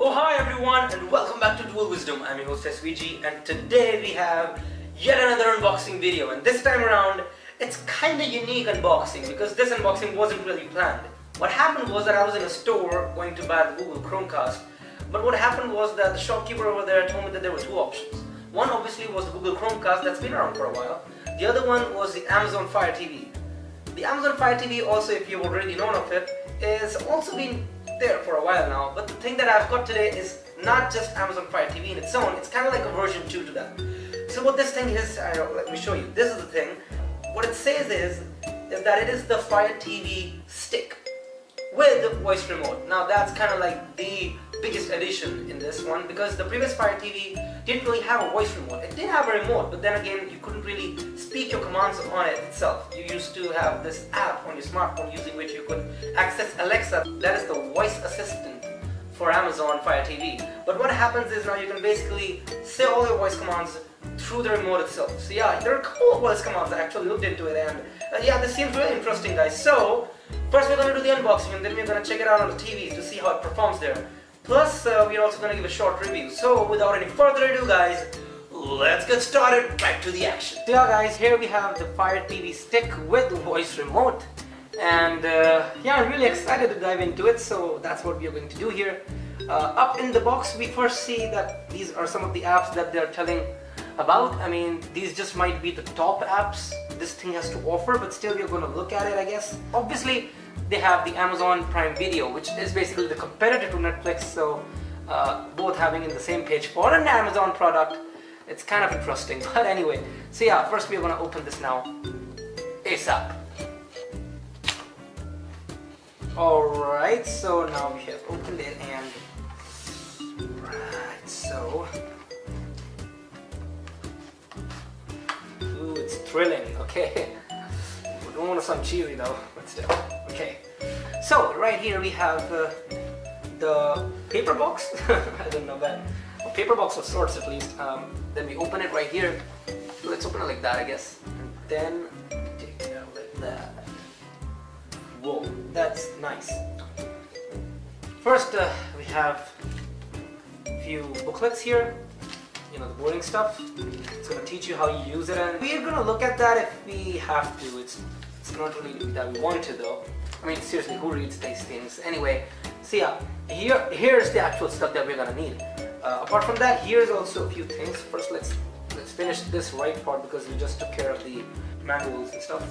Oh hi everyone and welcome back to Dual Wisdom. I'm your host SVG and today we have yet another unboxing video, and this time around it's kinda unique unboxing because this unboxing wasn't really planned. What happened was that I was in a store going to buy the Google Chromecast, but what happened was that the shopkeeper over there told me that there were two options. One obviously was the Google Chromecast that's been around for a while. The other one was the Amazon Fire TV. The Amazon Fire TV also, if you've already known of it, is also been there for a while now, but the thing that I've got today is not just Amazon Fire TV in its own, it's kind of like a version 2 to that. So what this thing is, let me show you. This is the thing. What it says is that it is the Fire TV stick with voice remote. Now that's kind of like the biggest addition in this one, because the previous Fire TV didn't really have a voice remote. It did have a remote, but then again you couldn't really speak your commands on it itself. You used to have this app on your smartphone using which you could access Alexa. That is the voice assistant for Amazon Fire TV. But what happens is now you can basically say all your voice commands through the remote itself. So yeah, there are a couple of voice commands. I actually looked into it, and yeah, this seems really interesting, guys. So first we're going to do the unboxing, and then we're going to check it out on the TV to see how it performs there. Plus, we're also going to give a short review. So, without any further ado, guys, let's get started. Back to the action. So, yeah, guys, here we have the Fire TV stick with voice remote, and yeah, I'm really excited to dive into it. So that's what we are going to do here. Up in the box, we first see that these are some of the apps that they're telling about. I mean, these just might be the top apps this thing has to offer, but still, we're going to look at it, I guess. Obviously, they have the Amazon Prime Video, which is basically the competitor to Netflix, so both having in the same page for an Amazon product, it's kind of interesting. But anyway, so yeah, first we're going to open this now ASAP. Alright, so now we have opened it, and right, so ooh, it's thrilling. Okay, we don't want to sound cheesy though, but still. Okay, so right here we have the paper box. I don't know that. A paper box of sorts at least. Then we open it right here. Let's open it like that, I guess. And then take it out like that. Whoa, that's nice. First, we have a few booklets here. You know, the boring stuff. It's going to teach you how you use it, and we're going to look at that if we have to. It's not really that we want to though. I mean, seriously, who reads these things? Anyway, so yeah, here's the actual stuff that we're gonna need. Apart from that, here's also a few things. First, let's finish this right part because we just took care of the manuals and stuff.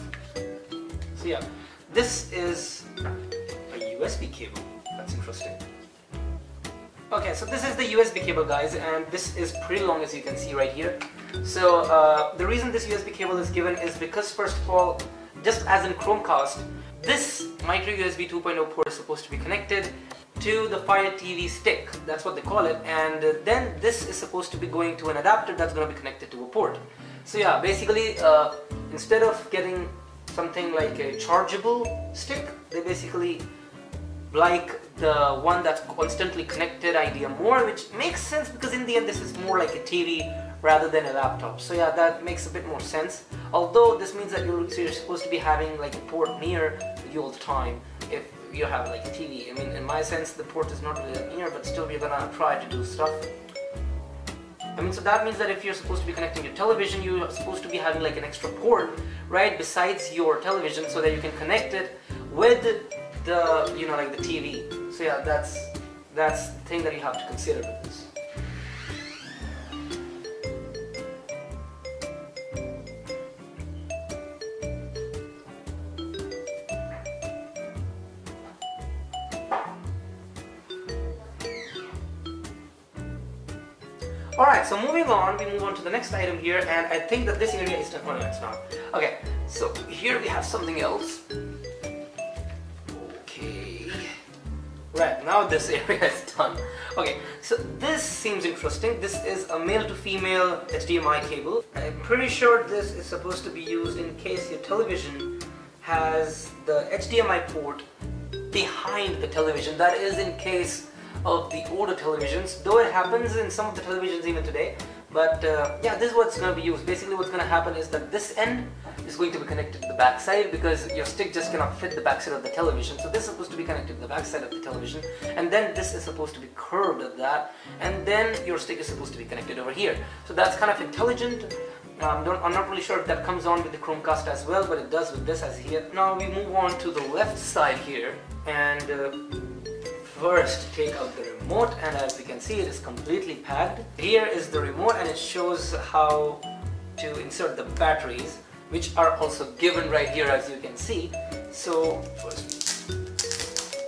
So yeah, this is a USB cable. That's interesting. Okay, so this is the USB cable, guys, and this is pretty long, as you can see right here. So the reason this USB cable is given is because, first of all, just as in Chromecast, this micro USB 2.0 port is supposed to be connected to the Fire TV stick. That's what they call it. And then this is supposed to be going to an adapter that's going to be connected to a port. So yeah, basically, instead of getting something like a chargeable stick, they basically like the one that's constantly connected idea more, which makes sense because in the end this is more like a TV rather than a laptop. So yeah, that makes a bit more sense. Although this means that you're supposed to be having like a port near you all the time if you have like a TV. I mean, in my sense, the port is not really that near, but still we're gonna try to do stuff. I mean, so that means that if you're supposed to be connecting your television, you're supposed to be having like an extra port, right, besides your television, so that you can connect it with the, you know, like the TV. So yeah, that's the thing that you have to consider with this. Alright, so moving on, we move on to the next item here, and I think that this area is done. Oh no, it's not. Okay, so here we have something else. Okay. Right, now this area is done. Okay, so this seems interesting. This is a male to female HDMI cable. I'm pretty sure this is supposed to be used in case your television has the HDMI port behind the television. That is in case of the older televisions, though it happens in some of the televisions even today, But yeah, this is what's going to be used. Basically what's going to happen is that this end is going to be connected to the back side, because your stick just cannot fit the back side of the television. So this is supposed to be connected to the back side of the television, and then this is supposed to be curved at that, and then your stick is supposed to be connected over here. So that's kind of intelligent. I'm not really sure if that comes on with the Chromecast as well, but it does with this as here. Now we move on to the left side here, and first take out the remote, and as you can see, it is completely packed. Here is the remote, and it shows how to insert the batteries, which are also given right here, as you can see. So first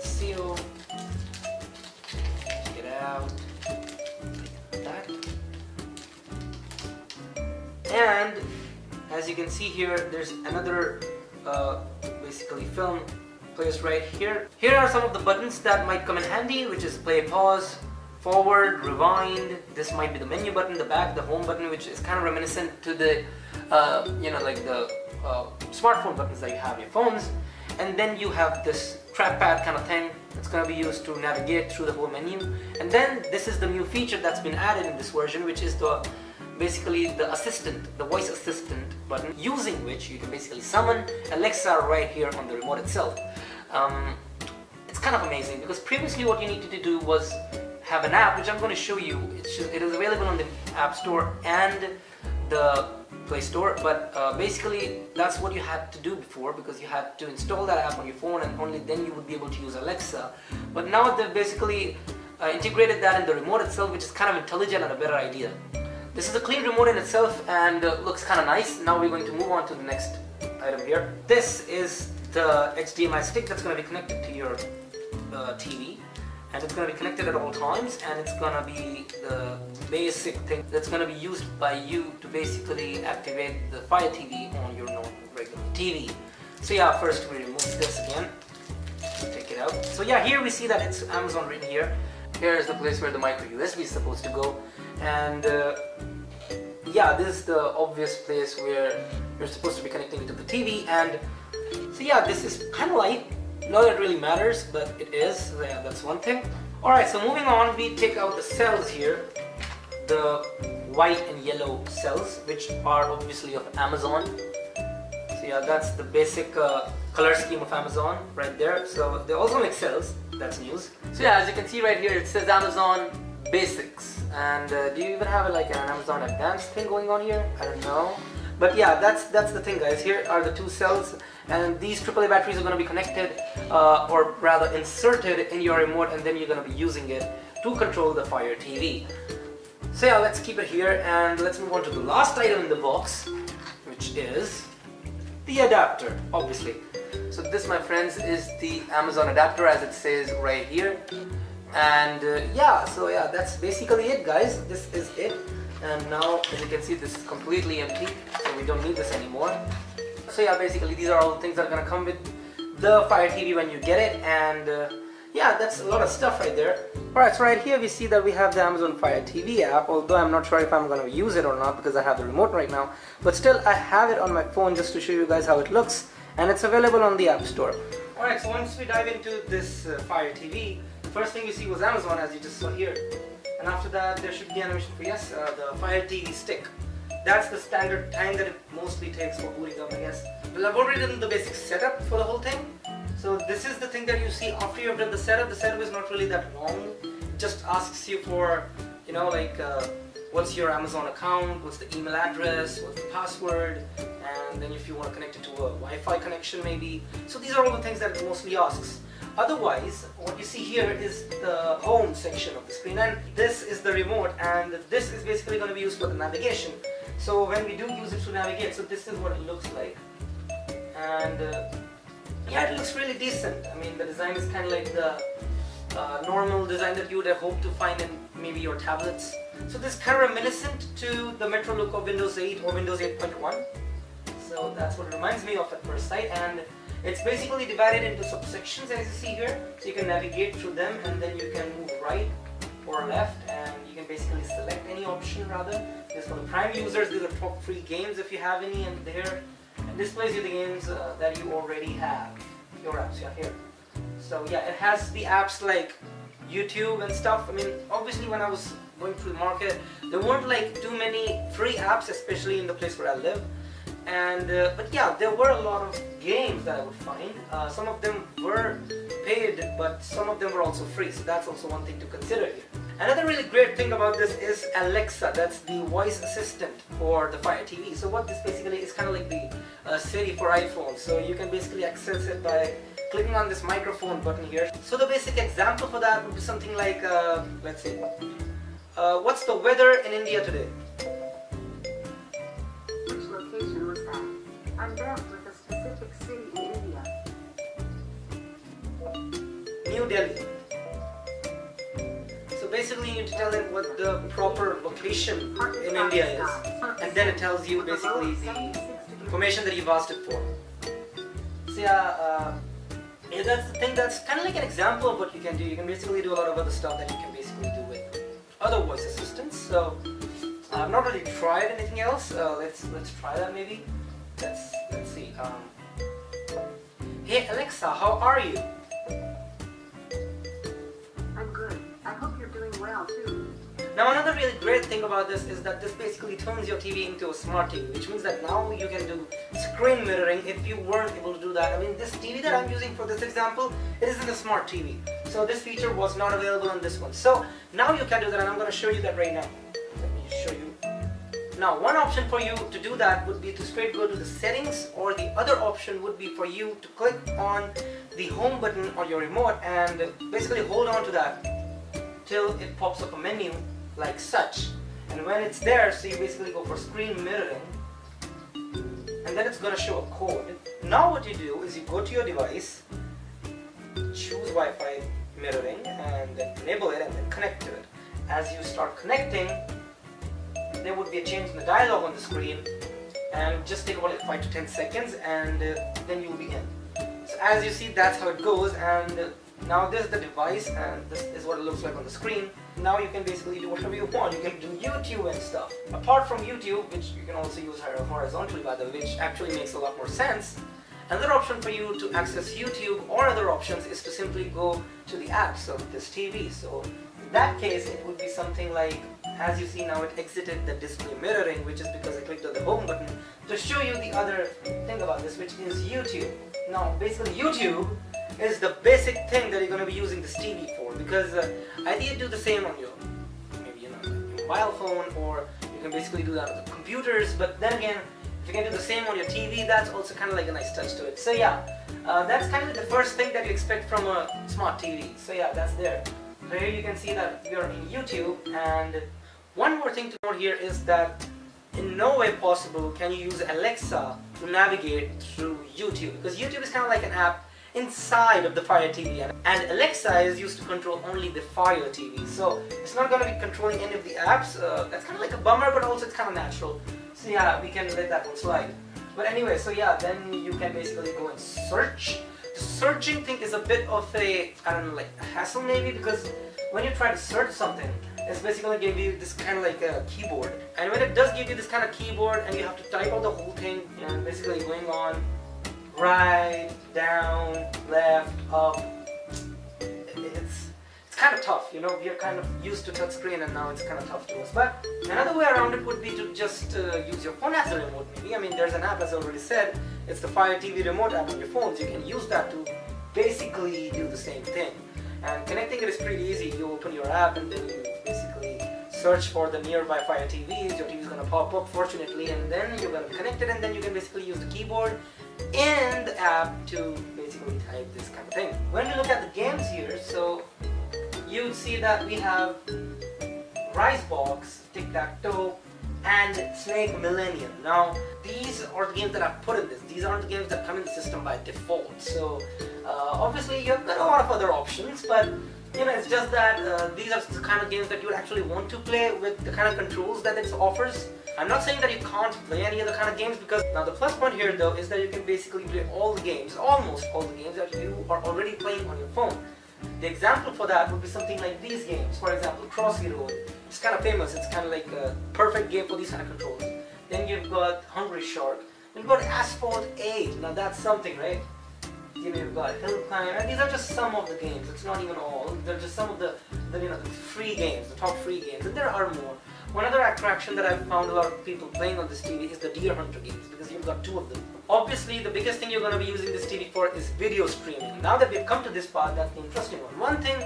seal, take it out, like that. And as you can see here, there's another basically film placed right here. Here are some of the buttons that might come in handy, which is play, pause, forward, rewind. This might be the menu button, the back, the home button, which is kind of reminiscent to the you know, like the smartphone buttons that you have on your phones. And then you have this trackpad kind of thing that's going to be used to navigate through the whole menu. And then this is the new feature that's been added in this version, which is the basically the assistant, the voice assistant button, using which you can basically summon Alexa right here on the remote itself. It's kind of amazing, because previously what you needed to do was have an app, which I'm going to show you. It is available on the App Store and the Play Store, but basically that's what you had to do before, because you had to install that app on your phone, and only then you would be able to use Alexa. But now they've basically integrated that in the remote itself, which is kind of intelligent and a better idea. This is a clean remote in itself, and looks kind of nice. Now we're going to move on to the next item here. This is the HDMI stick that's going to be connected to your TV, and it's going to be connected at all times, and it's going to be the basic thing that's going to be used by you to basically activate the Fire TV on your normal regular TV. So yeah, first we remove this again, take it out. So yeah, here we see that it's Amazon written here. Here is the place where the micro USB is supposed to go, and yeah, this is the obvious place where you're supposed to be connecting it to the TV. And so yeah, this is kind of light. Not that it really matters, but it is. So yeah, that's one thing. Alright, so moving on, we take out the cells here, the white and yellow cells, which are obviously of Amazon. So yeah, that's the basic color scheme of Amazon right there. So they also make cells, that's news. So yeah, as you can see right here, it says Amazon Basics. And do you even have like an Amazon Advanced thing going on here? I don't know. But yeah, that's the thing, guys. Here are the two cells, and these AAA batteries are going to be connected, or rather inserted in your remote, and then you're going to be using it to control the Fire TV. So yeah, let's keep it here, and let's move on to the last item in the box, which is the adapter, obviously. So this, my friends, is the Amazon adapter, as it says right here. And yeah, so yeah, that's basically it, guys. This is it. And now, as you can see, this is completely empty, so we don't need this anymore. So yeah, basically these are all the things that are going to come with the Fire TV when you get it. And yeah, that's a lot of stuff right there. Alright, so right here we see that we have the Amazon Fire TV app, although I'm not sure if I'm going to use it or not, because I have the remote right now. But still, I have it on my phone just to show you guys how it looks, and it's available on the App Store. Alright, so once we dive into this Fire TV, the first thing we see was Amazon, as you just saw here. And after that, there should be animation for yes, the Fire TV stick. That's the standard time that it mostly takes for booting up, I guess. Well, I've already done the basic setup for the whole thing. So this is the thing that you see after you've done the setup. The setup is not really that long. It just asks you for, you know, like what's your Amazon account, what's the email address, what's the password, and then if you want to connect it to a Wi-Fi connection maybe. So these are all the things that it mostly asks. Otherwise, what you see here is the home section of the screen, and this is the remote, and this is basically going to be used for the navigation. So when we do use it to navigate, so this is what it looks like. And yeah, it looks really decent. I mean, the design is kind of like the normal design that you would have hoped to find in maybe your tablets. So this is kind of reminiscent to the Metro look of Windows 8 or Windows 8.1. So that's what it reminds me of at first sight. And it's basically divided into subsections, as you see here. So you can navigate through them, and then you can move right or left, and you can basically select any option rather. This for the Prime users, these are top free games if you have any, and there it displays you the games that you already have. Your apps, yeah, here. So yeah, it has the apps like YouTube and stuff. I mean, obviously when I was going through the market, there weren't like too many free apps, especially in the place where I live. And but yeah, there were a lot of games that I would find. Some of them were paid, but some of them were also free, so that's also one thing to consider here. Another really great thing about this is Alexa. That's the voice assistant for the Fire TV. So what this basically is kind of like the Siri for iPhone. So you can basically access it by clicking on this microphone button here. So the basic example for that would be something like, let's say, what's the weather in India today? Which location was that? I'm bound with a specific city in India. New Delhi. So basically you need to tell it what the proper location in India is, and then it tells you basically the information that you've asked it for. So yeah, that's the thing. That's kind of like an example of what you can do. You can basically do a lot of other stuff that you can basically do with other voice assistants. So I've not really tried anything else. Let's try that maybe. Let's see. Hey Alexa, how are you? I'm good. I hope you're doing well too. Now another really great thing about this is that this basically turns your TV into a smart TV, which means that now you can do screen mirroring if you weren't able to do that. I mean, this TV that I'm using for this example, it isn't a smart TV. So this feature was not available on this one. So now you can do that, and I'm going to show you that right now. Let me just show you. Now one option for you to do that would be to straight go to the settings, or the other option would be for you to click on the home button on your remote and basically hold on to that till it pops up a menu like such. And when it's there, so you basically go for screen mirroring, and then it's going to show a code. Now what you do is you go to your device, choose Wi-Fi mirroring, and then enable it and then connect to it. As you start connecting, there would be a change in the dialog on the screen, and just take about like 5 to 10 seconds, and then you will be in. So as you see, that's how it goes. And now this is the device, and this is what it looks like on the screen. Now you can basically do whatever you want. You can do YouTube and stuff. Apart from YouTube, which you can also use horizontally by the way, which actually makes a lot more sense. Another option for you to access YouTube or other options is to simply go to the apps of this TV. So in that case, it would be something like, as you see now, it exited the display mirroring, which is because I clicked on the home button to show you the other thing about this, which is YouTube. Now basically YouTube is the basic thing that you're going to be using this TV for, because either you do the same on your maybe your mobile phone, or you can basically do that on the computers. But then again, if you can do the same on your TV, that's also kind of like a nice touch to it. So yeah, that's kind of the first thing that you expect from a smart TV. So yeah, that's there. So here you can see that we are in YouTube, and one more thing to note here is that in no way possible can you use Alexa to navigate through YouTube, because YouTube is kind of like an app inside of the Fire TV, and Alexa is used to control only the Fire TV, so it's not going to be controlling any of the apps. That's kind of like a bummer, but also it's kind of natural. So yeah, we can let that one slide. But anyway, so yeah, then you can basically go and search. The searching thing is a bit of a, I don't know, like a hassle maybe, because when you try to search something, it's basically give you this kind of like a keyboard, and when it does give you this kind of keyboard and you have to type out the whole thing, and basically going on right, down, left, up, it's kind of tough, you know. We are kind of used to touchscreen, and now it's kind of tough to us. But another way around it would be to just use your phone as a remote maybe. I mean, there's an app, as I already said, it's the Fire TV remote app on your phones. You can use that to basically do the same thing. And connecting it is pretty easy. You open your app and then you basically search for the nearby Fire TVs. Your TV is going to pop up, fortunately, and then you're going to connect it, and then you can basically use the keyboard in the app to basically type this kind of thing. When we look at the games here, so you'd see that we have Rice Box, Tic-Tac-Toe, and Snake Millennium. Now these are the games that I've put in this. These aren't the games that come in the system by default. So obviously you've got a lot of other options, but you know, it's just that these are the kind of games that you would actually want to play with the kind of controls that it offers. I'm not saying that you can't play any other kind of games, because now the plus point here though is that you can basically play all the games, almost all the games that you are already playing on your phone. The example for that would be something like these games. For example, Crossy Road. It's kind of famous. It's kind of like a perfect game for these kind of controls. Then you've got Hungry Shark. You've got Asphalt 8. Now that's something, right? You know, you've got Hill Climb, and these are just some of the games. It's not even all. They're just some of the free games, the top free games, and there are more. One other attraction that I've found a lot of people playing on this TV is the Deer Hunter games, because you've got 2 of them. Obviously, the biggest thing you're going to be using this TV for is video streaming. Now that we've come to this part, that's the interesting one. One thing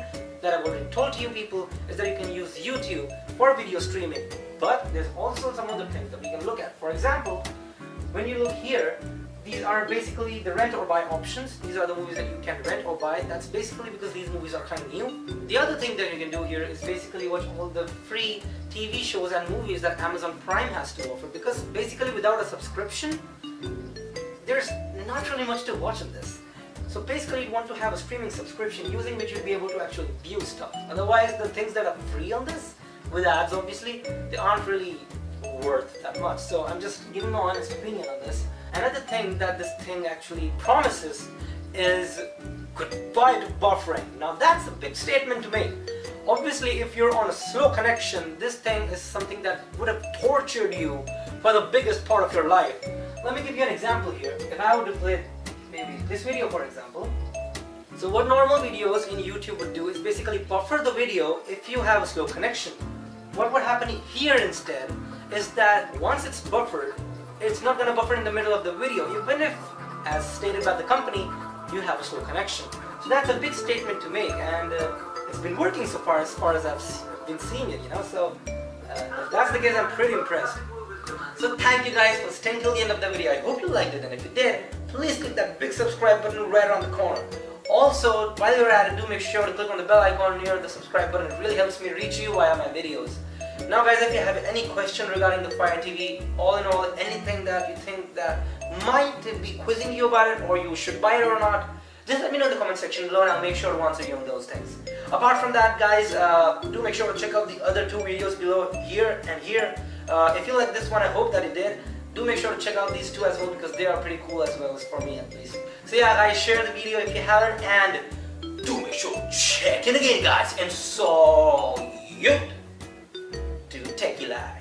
that I've already told to you people is that you can use YouTube for video streaming, but there's also some other things that we can look at. For example, when you look here, these are basically the rent or buy options. These are the movies that you can rent or buy. That's basically because these movies are kind of new. The other thing that you can do here is basically watch all the free TV shows and movies that Amazon Prime has to offer, because basically without a subscription, there's not really much to watch in this. So basically you want to have a streaming subscription using which you'll be able to actually view stuff. Otherwise, the things that are free on this, with ads obviously, they aren't really worth that much. So I'm just giving my honest opinion on this. Another thing that this thing actually promises is goodbye to buffering. Now that's a big statement to make. Obviously, if you're on a slow connection, this thing is something that would have tortured you for the biggest part of your life. Let me give you an example here. If I were to play maybe this video, for example. So what normal videos in YouTube would do is basically buffer the video if you have a slow connection. What would happen here instead is that once it's buffered, it's not going to buffer in the middle of the video, even if, as stated by the company, you have a slow connection. So that's a big statement to make, and it's been working so far as I've been seeing it, you know. So if that's the case, I'm pretty impressed. So thank you guys for staying till the end of the video. I hope you liked it, and if you did, please click that big subscribe button right around the corner. Also, while you're at it, do make sure to click on the bell icon near the subscribe button. It really helps me reach you via my videos. Now guys, if you have any question regarding the Fire TV, all in all, anything that you think that might be quizzing you about it, or you should buy it or not, just let me know in the comment section below and I'll make sure to answer you on those things. Apart from that guys, do make sure to check out the other 2 videos below, here and here. If you like this one, I hope that you did. Do make sure to check out these 2 as well, because they are pretty cool as well, as for me at least. So yeah guys, share the video if you haven't, and do make sure to check in again guys, and so you Techie Live.